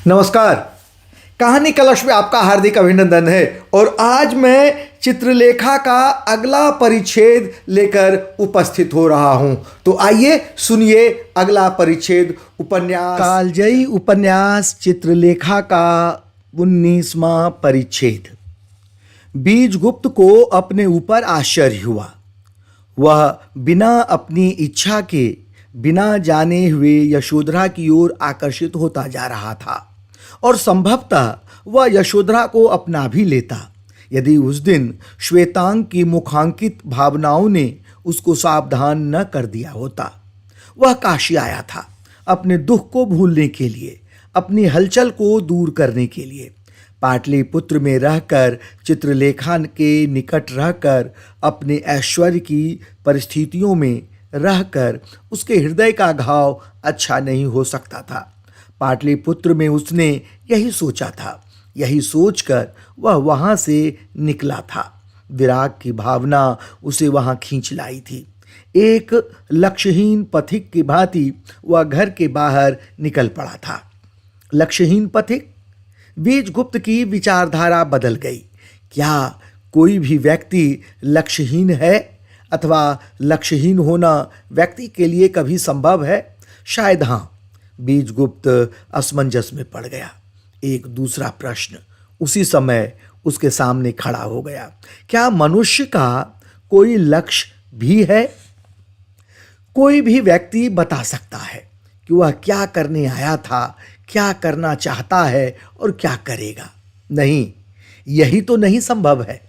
नमस्कार। कहानी कलश में आपका हार्दिक अभिनंदन है और आज मैं चित्रलेखा का अगला परिच्छेद लेकर उपस्थित हो रहा हूं। तो आइए सुनिए अगला परिच्छेद उपन्यास कालजयी उपन्यास चित्रलेखा का 19वां परिच्छेद। बीजगुप्त को अपने ऊपर आश्चर्य हुआ। वह बिना अपनी इच्छा के, बिना जाने हुए यशोधरा की ओर आकर्षित होता जा रहा था और संभवतः वह यशोधरा को अपना भी लेता यदि उस दिन श्वेतांग की मुखांकित भावनाओं ने उसको सावधान न कर दिया होता। वह काशी आया था अपने दुख को भूलने के लिए, अपनी हलचल को दूर करने के लिए। पाटलिपुत्र में रहकर, चित्रलेखा के निकट रहकर, अपने ऐश्वर्य की परिस्थितियों में रहकर उसके हृदय का घाव अच्छा नहीं हो सकता था। पाटलिपुत्र में उसने यही सोचा था। यही सोचकर वह वहां से निकला था। विराग की भावना उसे वहां खींच लाई थी। एक लक्ष्यहीन पथिक की भांति वह घर के बाहर निकल पड़ा था। लक्ष्यहीन पथिक? बीजगुप्त की विचारधारा बदल गई। क्या कोई भी व्यक्ति लक्ष्यहीन है अथवा लक्ष्यहीन होना व्यक्ति के लिए कभी संभव है? शायद हाँ। बीजगुप्त असमंजस में पड़ गया। एक दूसरा प्रश्न उसी समय उसके सामने खड़ा हो गया। क्या मनुष्य का कोई लक्ष्य भी है? कोई भी व्यक्ति बता सकता है कि वह क्या करने आया था, क्या करना चाहता है और क्या करेगा? नहीं, यही तो नहीं संभव है।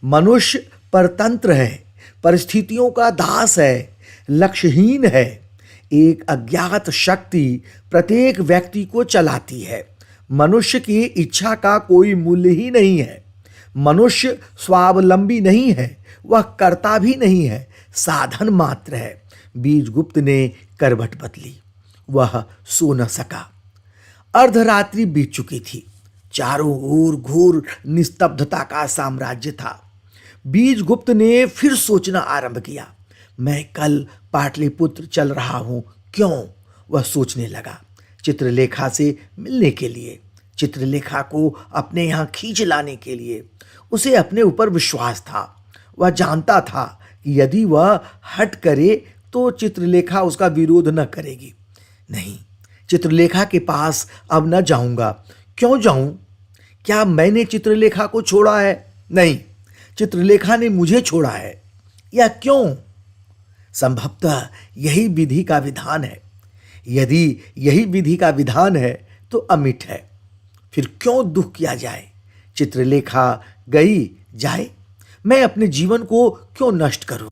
मनुष्य परतंत्र है, परिस्थितियों का दास है, लक्ष्यहीन है। एक अज्ञात शक्ति प्रत्येक व्यक्ति को चलाती है। मनुष्य की इच्छा का कोई मूल्य ही नहीं है। मनुष्य स्वावलंबी नहीं है, वह कर्ता भी नहीं है, साधन मात्र है। बीजगुप्त ने करवट बदली। वह सो न सका। अर्धरात्रि बीत चुकी थी। चारों ओर घोर निस्तब्धता का साम्राज्य था। बीजगुप्त ने फिर सोचना आरंभ किया। मैं कल पाटलिपुत्र चल रहा हूं। क्यों? वह सोचने लगा। चित्रलेखा से मिलने के लिए, चित्रलेखा को अपने यहां खींच लाने के लिए। उसे अपने ऊपर विश्वास था। वह जानता था कि यदि वह हट करे तो चित्रलेखा उसका विरोध न करेगी। नहीं, चित्रलेखा के पास अब न जाऊंगा। क्यों जाऊं? क्या मैंने चित्रलेखा को छोड़ा है? नहीं, चित्रलेखा ने मुझे छोड़ा है। या क्यों? संभवतः यही विधि का विधान है। यदि यही विधि का विधान है तो अमिट है। फिर क्यों दुख किया जाए? चित्रलेखा गई जाए, मैं अपने जीवन को क्यों नष्ट करूं?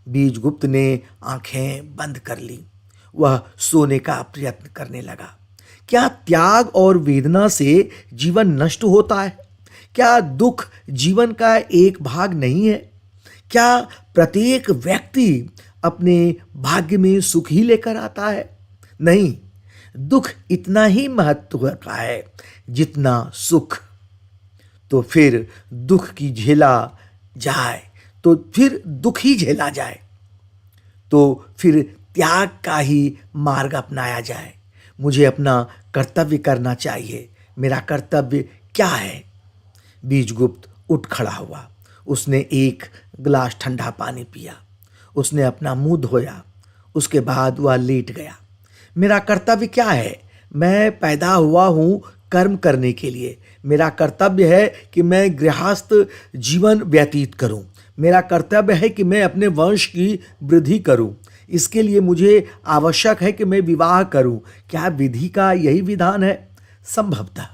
बीजगुप्त ने आंखें बंद कर ली। वह सोने का प्रयत्न करने लगा। क्या त्याग और वेदना से जीवन नष्ट होता है? क्या दुख जीवन का एक भाग नहीं है? क्या प्रत्येक व्यक्ति अपने भाग्य में सुख ही लेकर आता है? नहीं, दुख इतना ही महत्व का है जितना सुख। तो फिर दुख की झेला जाए तो फिर दुख ही झेला जाए। तो फिर त्याग का ही मार्ग अपनाया जाए। मुझे अपना कर्तव्य करना चाहिए। मेरा कर्तव्य क्या है? बीजगुप्त उठ खड़ा हुआ। उसने एक गिलास ठंडा पानी पिया। उसने अपना मुंह धोया। उसके बाद वह लेट गया। मेरा कर्तव्य क्या है? मैं पैदा हुआ हूं कर्म करने के लिए। मेरा कर्तव्य है कि मैं गृहस्थ जीवन व्यतीत करूं। मेरा कर्तव्य है कि मैं अपने वंश की वृद्धि करूं। इसके लिए मुझे आवश्यक है कि मैं विवाह करूं। क्या विधि का यही विधान है? संभवतः।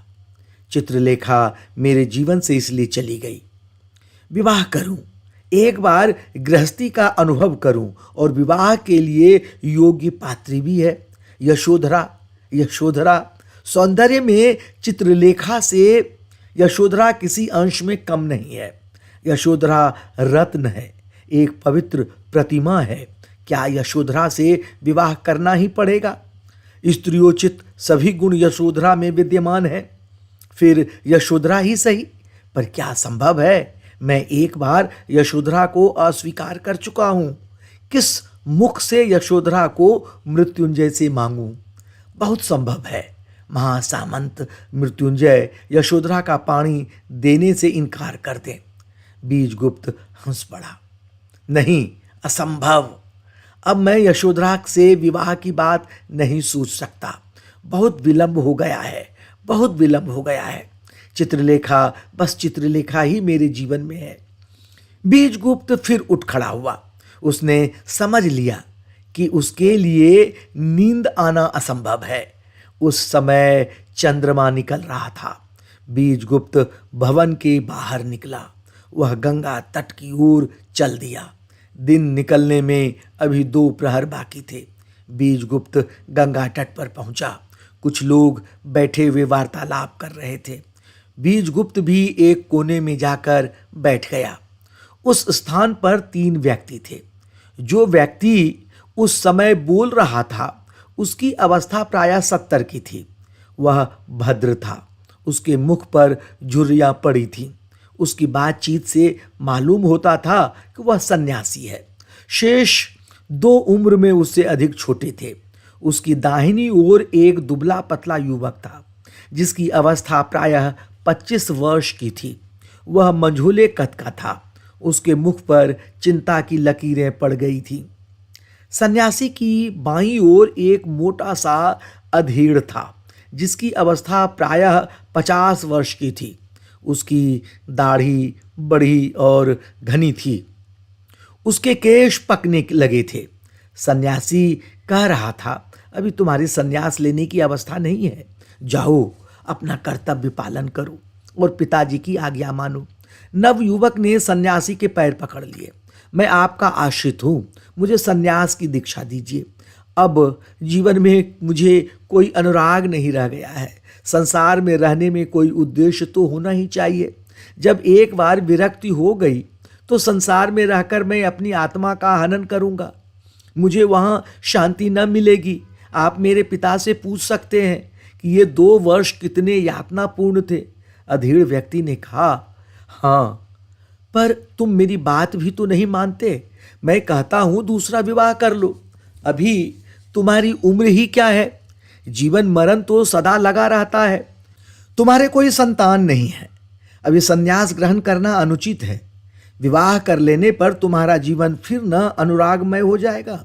चित्रलेखा मेरे जीवन से इसलिए चली गई। विवाह करूं, एक बार गृहस्थी का अनुभव करूं और विवाह के लिए योग्य पात्री भी है। यशोधरा सौंदर्य में चित्रलेखा से यशोधरा किसी अंश में कम नहीं है। यशोधरा रत्न है, एक पवित्र प्रतिमा है। क्या यशोधरा से विवाह करना ही पड़ेगा? स्त्रियोचित सभी गुण यशोधरा में विद्यमान है। फिर यशोधरा ही सही, पर क्या संभव है? मैं एक बार यशोधरा को अस्वीकार कर चुका हूं। किस मुख से यशोधरा को मृत्युंजय से मांगूं? बहुत संभव है। महासामंत मृत्युंजय यशोधरा का पानी देने से इनकार कर दें। बीजगुप्त हंस पड़ा। नहीं, असंभव। अब मैं यशोधरा से विवाह की बात नहीं सोच सकता। बहुत विलंब हो गया है, बहुत विलंब हो गया है। चित्रलेखा, बस चित्रलेखा ही मेरे जीवन में है। बीजगुप्त फिर उठ खड़ा हुआ। उसने समझ लिया कि उसके लिए नींद आना असंभव है। उस समय चंद्रमा निकल रहा था। बीजगुप्त भवन के बाहर निकला। वह गंगा तट की ओर चल दिया। दिन निकलने में अभी 2 प्रहर बाकी थे। बीजगुप्त गंगा तट पर पहुंचा। कुछ लोग बैठे हुए वार्तालाप कर रहे थे। बीजगुप्त भी एक कोने में जाकर बैठ गया। उस स्थान पर 3 व्यक्ति थे। जो व्यक्ति उस समय बोल रहा था उसकी अवस्था प्रायः 70 की थी। वह भद्र था। उसके मुख पर झुर्रियां पड़ी थीं। उसकी बातचीत से मालूम होता था कि वह सन्यासी है। शेष 2 उम्र में उससे अधिक छोटे थे। उसकी दाहिनी ओर एक दुबला पतला युवक था जिसकी अवस्था प्रायः 25 वर्ष की थी। वह मंझोले कद का था। उसके मुख पर चिंता की लकीरें पड़ गई थीं। सन्यासी की बाईं ओर एक मोटा सा अधेड़ था जिसकी अवस्था प्रायः 50 वर्ष की थी। उसकी दाढ़ी बड़ी और घनी थी। उसके केश पकने लगे थे। सन्यासी कह रहा था, अभी तुम्हारी सन्यास लेने की अवस्था नहीं है। जाओ, अपना कर्तव्य पालन करो और पिताजी की आज्ञा मानो। नवयुवक ने सन्यासी के पैर पकड़ लिए। मैं आपका आश्रित हूँ, मुझे सन्यास की दीक्षा दीजिए। अब जीवन में मुझे कोई अनुराग नहीं रह गया है। संसार में रहने में कोई उद्देश्य तो होना ही चाहिए। जब एक बार विरक्ति हो गई तो संसार में रहकर मैं अपनी आत्मा का हनन करूँगा। मुझे वहाँ शांति न मिलेगी। आप मेरे पिता से पूछ सकते हैं कि ये 2 वर्ष कितने यातनापूर्ण थे। अधेड़ व्यक्ति ने कहा, हाँ, पर तुम मेरी बात भी तो नहीं मानते। मैं कहता हूँ दूसरा विवाह कर लो। अभी तुम्हारी उम्र ही क्या है। जीवन मरण तो सदा लगा रहता है। तुम्हारे कोई संतान नहीं है। अभी संन्यास ग्रहण करना अनुचित है। विवाह कर लेने पर तुम्हारा जीवन फिर न अनुरागमय हो जाएगा।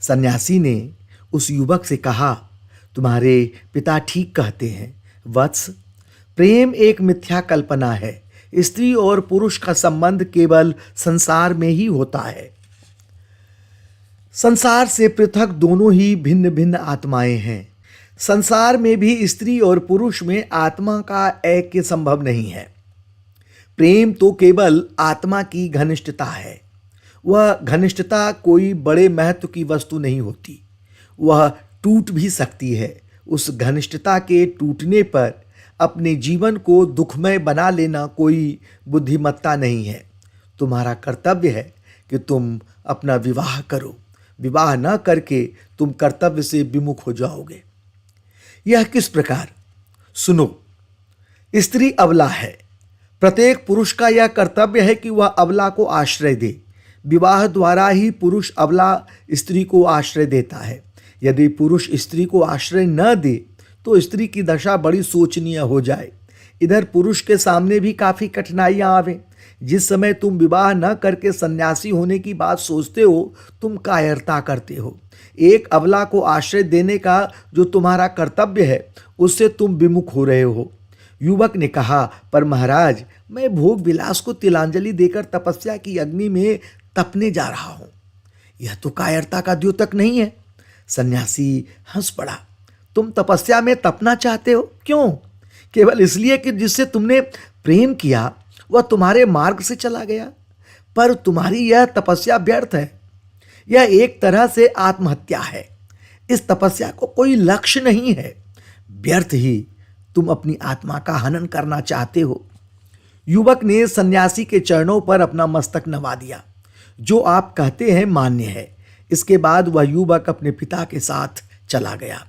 सन्यासी ने उस युवक से कहा, तुम्हारे पिता ठीक कहते हैं वत्स। प्रेम एक मिथ्या कल्पना है। स्त्री और पुरुष का संबंध केवल संसार में ही होता है। संसार से पृथक दोनों ही भिन्न भिन्न आत्माएं हैं। संसार में भी स्त्री और पुरुष में आत्मा का ऐक्य संभव नहीं है। प्रेम तो केवल आत्मा की घनिष्ठता है। वह घनिष्ठता कोई बड़े महत्व की वस्तु नहीं होती। वह टूट भी सकती है। उस घनिष्ठता के टूटने पर अपने जीवन को दुखमय बना लेना कोई बुद्धिमत्ता नहीं है। तुम्हारा कर्तव्य है कि तुम अपना विवाह करो। विवाह न करके तुम कर्तव्य से विमुख हो जाओगे। यह किस प्रकार? सुनो, स्त्री अबला है। प्रत्येक पुरुष का यह कर्तव्य है कि वह अबला को आश्रय दे। विवाह द्वारा ही पुरुष अबला स्त्री को आश्रय देता है। यदि पुरुष स्त्री को आश्रय न दे तो स्त्री की दशा बड़ी शोचनीय हो जाए। इधर पुरुष के सामने भी काफ़ी कठिनाइयाँ आवें। जिस समय तुम विवाह न करके सन्यासी होने की बात सोचते हो, तुम कायरता करते हो। एक अबला को आश्रय देने का जो तुम्हारा कर्तव्य है, उससे तुम विमुख हो रहे हो। युवक ने कहा, पर महाराज, मैं भोग विलास को तिलांजलि देकर तपस्या की अग्नि में तपने जा रहा हूँ। यह तो कायरता का द्योतक नहीं है। सन्यासी हंस पड़ा। तुम तपस्या में तपना चाहते हो? क्यों? केवल इसलिए कि जिससे तुमने प्रेम किया वह तुम्हारे मार्ग से चला गया। पर तुम्हारी यह तपस्या व्यर्थ है। यह एक तरह से आत्महत्या है। इस तपस्या को कोई लक्ष्य नहीं है। व्यर्थ ही तुम अपनी आत्मा का हनन करना चाहते हो। युवक ने सन्यासी के चरणों पर अपना मस्तक नवा दिया। जो आप कहते हैं मान्य है। इसके बाद वह युवक अपने पिता के साथ चला गया।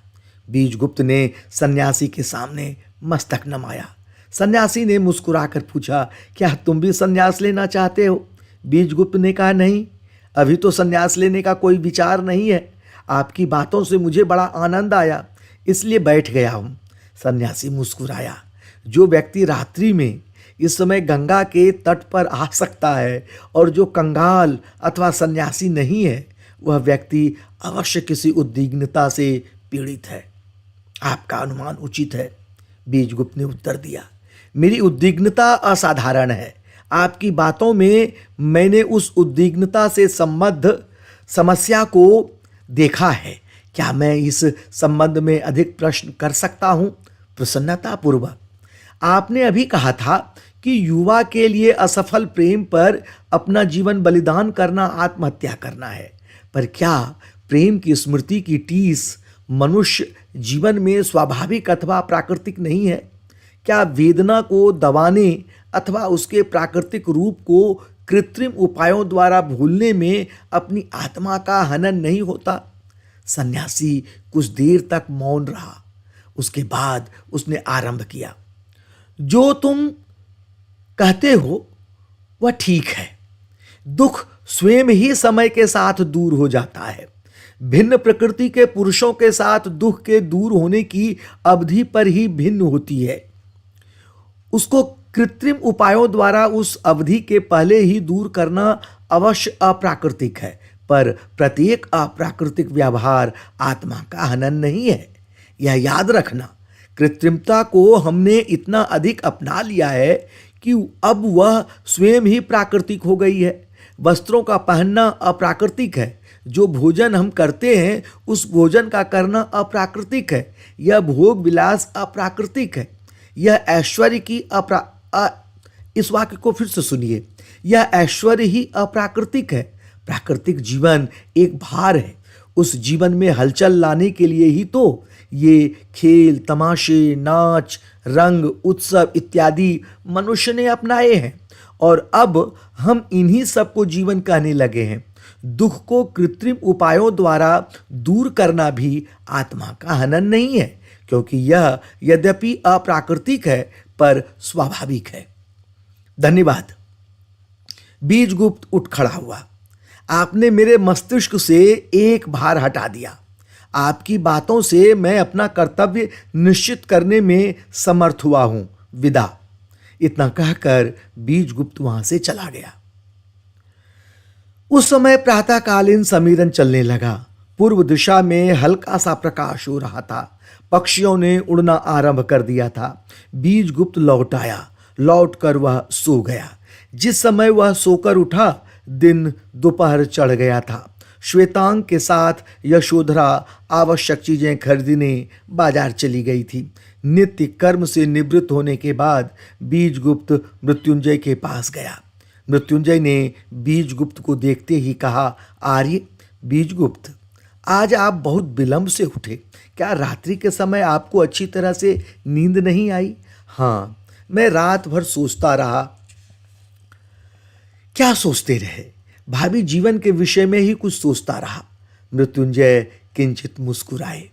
बीजगुप्त ने सन्यासी के सामने मस्तक नमाया। सन्यासी ने मुस्कुराकर पूछा, क्या तुम भी सन्यास लेना चाहते हो? बीजगुप्त ने कहा, नहीं, अभी तो सन्यास लेने का कोई विचार नहीं है। आपकी बातों से मुझे बड़ा आनंद आया। इसलिए बैठ गया हूँ। सन्यासी मुस्कुराया। जो व्यक्ति रात्रि में इस समय गंगा के तट पर आ सकता है और जो कंगाल अथवा सन्यासी नहीं है, वह व्यक्ति अवश्य किसी उद्विग्नता से पीड़ित है। आपका अनुमान उचित है, बीजगुप्त ने उत्तर दिया। मेरी उद्विग्नता असाधारण है। आपकी बातों में मैंने उस उद्विग्नता से संबद्ध समस्या को देखा है। क्या मैं इस संबंध में अधिक प्रश्न कर सकता हूँ? प्रसन्नतापूर्वक। आपने अभी कहा था कि युवा के लिए असफल प्रेम पर अपना जीवन बलिदान करना आत्महत्या करना है। पर क्या प्रेम की स्मृति की टीस मनुष्य जीवन में स्वाभाविक अथवा प्राकृतिक नहीं है? क्या वेदना को दबाने अथवा उसके प्राकृतिक रूप को कृत्रिम उपायों द्वारा भूलने में अपनी आत्मा का हनन नहीं होता? सन्यासी कुछ देर तक मौन रहा। उसके बाद उसने आरंभ किया। जो तुम कहते हो वह ठीक है। दुख स्वयं ही समय के साथ दूर हो जाता है। भिन्न प्रकृति के पुरुषों के साथ दुख के दूर होने की अवधि पर ही भिन्न होती है। उसको कृत्रिम उपायों द्वारा उस अवधि के पहले ही दूर करना अवश्य अप्राकृतिक है। पर प्रत्येक अप्राकृतिक व्यवहार आत्मा का हनन नहीं है। यह याद रखना, कृत्रिमता को हमने इतना अधिक अपना लिया है कि अब वह स्वयं ही प्राकृतिक हो गई है। वस्त्रों का पहनना अप्राकृतिक है। जो भोजन हम करते हैं उस भोजन का करना अप्राकृतिक है। यह भोग विलास अप्राकृतिक है। यह ऐश्वर्य की इस वाक्य को फिर से सुनिए। यह ऐश्वर्य ही अप्राकृतिक है। प्राकृतिक जीवन एक भार है। उस जीवन में हलचल लाने के लिए ही तो ये खेल, तमाशे, नाच, रंग, उत्सव इत्यादि मनुष्य ने अपनाए हैं। और अब हम इन्हीं सब को जीवन कहने लगे हैं। दुख को कृत्रिम उपायों द्वारा दूर करना भी आत्मा का हनन नहीं है, क्योंकि यह यद्यपि अप्राकृतिक है पर स्वाभाविक है। धन्यवाद। बीजगुप्त उठ खड़ा हुआ। आपने मेरे मस्तिष्क से एक भार हटा दिया। आपकी बातों से मैं अपना कर्तव्य निश्चित करने में समर्थ हुआ हूं। विदा। इतना कहकर बीजगुप्त वहां से चला गया। उस समय प्रातःकालीन समीरन चलने लगा। पूर्व दिशा में हल्का सा प्रकाश हो रहा था। पक्षियों ने उड़ना आरंभ कर दिया था। बीजगुप्त लौट आया। लौटकर वह सो गया। जिस समय वह सोकर उठा, दिन दोपहर चढ़ गया था। श्वेतांग के साथ यशोधरा आवश्यक चीजें खरीदने बाजार चली गई थी। नित्य कर्म से निवृत्त होने के बाद बीजगुप्त मृत्युंजय के पास गया। मृत्युंजय ने बीजगुप्त को देखते ही कहा, आर्य बीजगुप्त, आज आप बहुत विलंब से उठे। क्या रात्रि के समय आपको अच्छी तरह से नींद नहीं आई? हाँ, मैं रात भर सोचता रहा। क्या सोचते रहे? भावी जीवन के विषय में ही कुछ सोचता रहा। मृत्युंजय किंचित मुस्कुराए।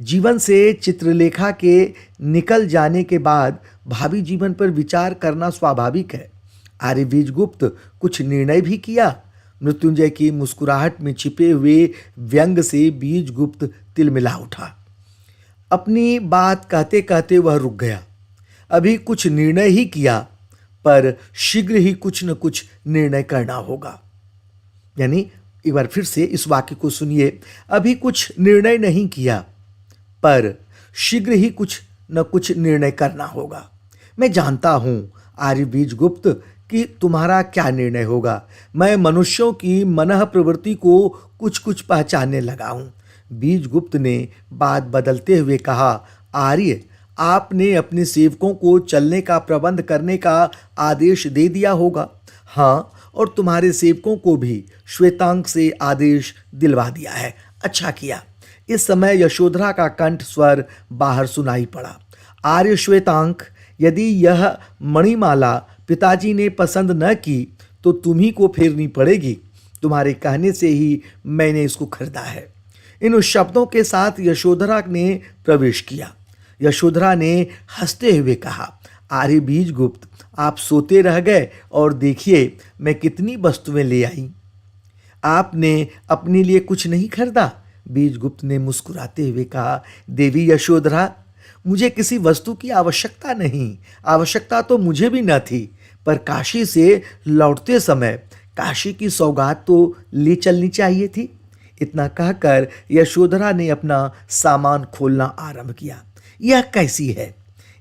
जीवन से चित्रलेखा के निकल जाने के बाद भावी जीवन पर विचार करना स्वाभाविक है। आर्य बीजगुप्त कुछ निर्णय भी किया? मृत्युंजय की मुस्कुराहट में छिपे हुए व्यंग से बीजगुप्त तिलमिला उठा। अपनी बात कहते कहते वह रुक गया। अभी कुछ निर्णय ही किया, पर शीघ्र ही कुछ न कुछ निर्णय करना होगा। यानी एक बार फिर से इस वाक्य को सुनिए। अभी कुछ निर्णय नहीं किया, पर शीघ्र ही कुछ न कुछ निर्णय करना होगा। मैं जानता हूं आर्य बीजगुप्त कि तुम्हारा क्या निर्णय होगा। मैं मनुष्यों की मनः प्रवृत्ति को कुछ कुछ पहचानने लगा हूं। बीजगुप्त ने बात बदलते हुए कहा, आर्य, आपने अपने सेवकों को चलने का प्रबंध करने का आदेश दे दिया होगा। हाँ, और तुम्हारे सेवकों को भी श्वेतांग से आदेश दिलवा दिया है। अच्छा किया। इस समय यशोधरा का कंठ स्वर बाहर सुनाई पड़ा। आर्य श्वेतांग, यदि यह मणिमाला पिताजी ने पसंद न की तो तुम्ही को फेरनी पड़ेगी। तुम्हारे कहने से ही मैंने इसको खरीदा है। इन शब्दों के साथ यशोधरा ने प्रवेश किया। यशोधरा ने हंसते हुए कहा, आर्य बीजगुप्त, आप सोते रह गए और देखिए मैं कितनी वस्तुएं ले आई। आपने अपने लिए कुछ नहीं खरीदा? बीजगुप्त ने मुस्कुराते हुए कहा, देवी यशोधरा, मुझे किसी वस्तु की आवश्यकता नहीं। आवश्यकता तो मुझे भी न थी, पर काशी से लौटते समय काशी की सौगात तो ले चलनी चाहिए थी। इतना कहकर यशोधरा ने अपना सामान खोलना आरंभ किया। यह कैसी है?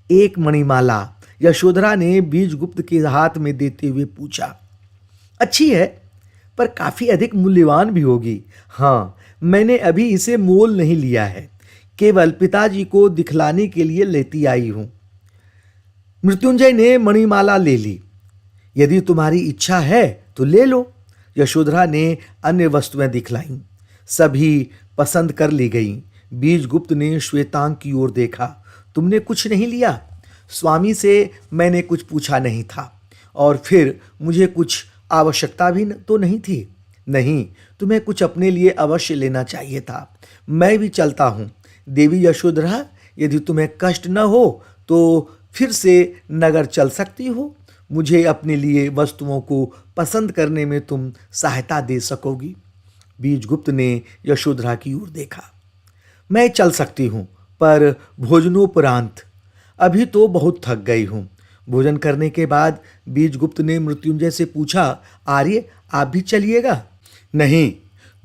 एक मणिमाला यशोधरा ने बीजगुप्त के हाथ में देते हुए पूछा। अच्छी है, पर काफी अधिक मूल्यवान भी होगी। हाँ, मैंने अभी इसे मोल नहीं लिया है, केवल पिताजी को दिखलाने के लिए लेती आई हूं। मृत्युंजय ने मणिमाला ले ली। यदि तुम्हारी इच्छा है तो ले लो। यशोधरा ने अन्य वस्तुएं दिखलाईं। सभी पसंद कर ली गईं। बीजगुप्त ने श्वेतांग की ओर देखा। तुमने कुछ नहीं लिया? स्वामी से मैंने कुछ पूछा नहीं था, और फिर मुझे कुछ आवश्यकता भी तो नहीं थी। नहीं, तुम्हें कुछ अपने लिए अवश्य लेना चाहिए था। मैं भी चलता हूँ। देवी यशोधरा, यदि तुम्हें कष्ट न हो तो फिर से नगर चल सकती हो। मुझे अपने लिए वस्तुओं को पसंद करने में तुम सहायता दे सकोगी। बीजगुप्त ने यशोधरा की ओर देखा। मैं चल सकती हूँ, पर भोजनोपरांत। अभी तो बहुत थक गई हूँ। भोजन करने के बाद बीजगुप्त ने मृत्युंजय से पूछा, आर्य, आप भी चलिएगा? नहीं,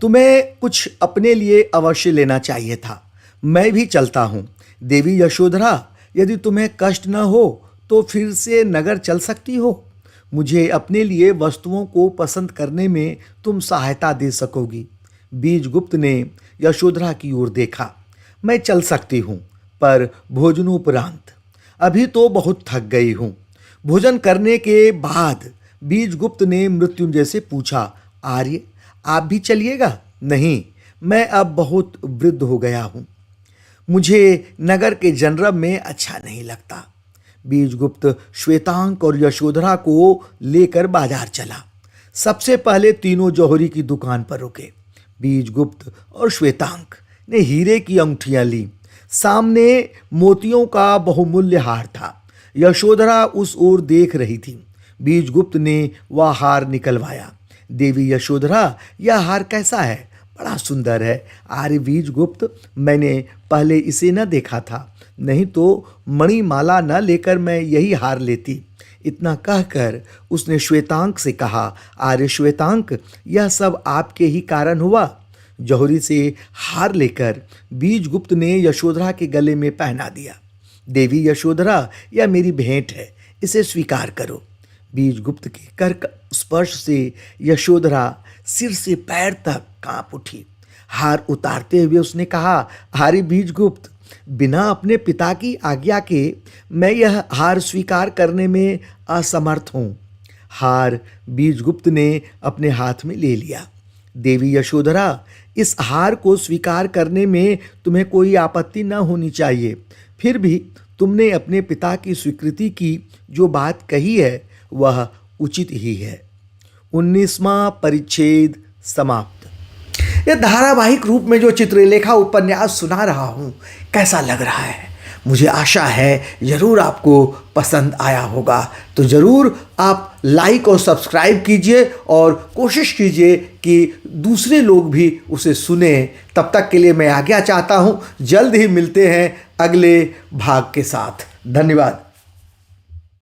तुम्हें कुछ अपने लिए अवश्य लेना चाहिए था। मैं भी चलता हूँ। देवी यशोधरा, यदि तुम्हें कष्ट न हो तो फिर से नगर चल सकती हो। मुझे अपने लिए वस्तुओं को पसंद करने में तुम सहायता दे सकोगी। बीजगुप्त ने यशोधरा की ओर देखा। मैं चल सकती हूँ, पर भोजनोपरांत। अभी तो बहुत थक गई हूँ। भोजन करने के बाद बीजगुप्त ने मृत्युंजय से पूछा, आर्य, आप भी चलिएगा? नहीं, मैं अब बहुत वृद्ध हो गया हूँ। मुझे नगर के जनरब में अच्छा नहीं लगता। बीजगुप्त श्वेतांक और यशोधरा को लेकर बाजार चला। सबसे पहले तीनों जौहरी की दुकान पर रुके। बीजगुप्त और श्वेतांक ने हीरे की अंगूठियां ली। सामने मोतियों का बहुमूल्य हार था। यशोधरा उस ओर देख रही थी। बीजगुप्त ने वह हार निकलवाया। देवी यशोधरा, यह हार कैसा है? बड़ा सुंदर है। आर्य बीजगुप्त, मैंने पहले इसे न देखा था, नहीं तो मणिमाला न लेकर मैं यही हार लेती। इतना कहकर उसने श्वेतांक से कहा, आर्य श्वेतांक, यह सब आपके ही कारण हुआ। जौहरी से हार लेकर बीजगुप्त ने यशोधरा के गले में पहना दिया। देवी यशोधरा, यह मेरी भेंट है, इसे स्वीकार करो। बीजगुप्त के कर स्पर्श से यशोधरा सिर से पैर तक कांप उठी। हार उतारते हुए उसने कहा, आर्य बीजगुप्त, बिना अपने पिता की आज्ञा के मैं यह हार स्वीकार करने में असमर्थ हूँ। हार बीजगुप्त ने अपने हाथ में ले लिया। देवी यशोधरा, इस हार को स्वीकार करने में तुम्हें कोई आपत्ति न होनी चाहिए। फिर भी तुमने अपने पिता की स्वीकृति की जो बात कही है वह उचित ही है। 19वां परिच्छेद समाप्त। यह धारावाहिक रूप में जो चित्रलेखा उपन्यास सुना रहा हूँ, कैसा लग रहा है? मुझे आशा है ज़रूर आपको पसंद आया होगा। तो ज़रूर आप लाइक और सब्सक्राइब कीजिए और कोशिश कीजिए कि दूसरे लोग भी उसे सुने। तब तक के लिए मैं आज्ञा चाहता हूँ। जल्द ही मिलते हैं अगले भाग के साथ। धन्यवाद।